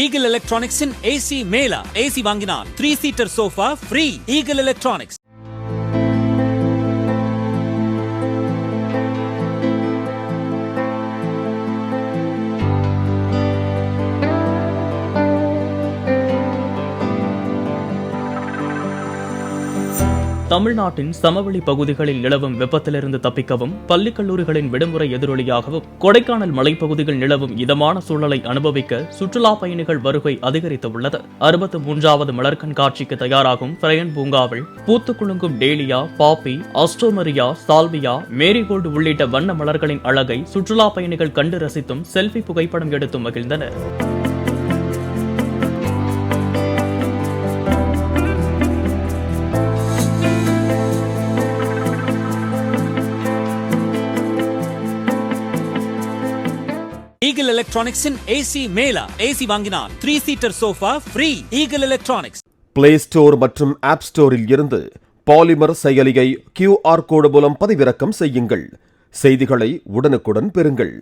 Eagle எலக்ட்ரானிக்ஸின் AC mela. AC வாங்கினால் 3-சீட்டர் சோஃபா ஃப்ரீ. Eagle electronics. தமிழ்நாட்டின் சமவெளி பகுதிகளில் நிலவும் வெப்பத்திலிருந்து தப்பிக்கவும், பள்ளி கல்லூரிகளின் விடுமுறை எதிரொலியாகவும், கொடைக்கானல் மலைப்பகுதிகள் நிலவும் இதமான சூழலை அனுபவிக்க சுற்றுலா பயணிகள் வருகை அதிகரித்துள்ளது. 63வது மலர் கண்காட்சிக்கு தயாராகும் பிரையன் பூங்காவில் பூத்து குலுங்கும் டேலியா, பாப்பி, ஆஸ்ட்ரோமரியா, சால்வியா, மேரிகோல்டு உள்ளிட்ட வண்ண மலர்களின் அழகை சுற்றுலா பயணிகள் கண்டு ரசித்தும் செல்ஃபி புகைப்படம் எடுத்தும் மகிழ்ந்தனர். ஈகிள் எலக்ட்ரானிக்ஸின் ஏசி மேலா. ஏசி வாங்கினால் 3-சீட்டர் sofa free. Eagle Electronics. Play Store மற்றும் ஆப் ஸ்டோரில் இருந்து பாலிமர் செயலியை QR கோடு மூலம் பதிவிறக்கம் செய்யுங்கள். செய்திகளை உடனுக்குடன் பெறுங்கள்.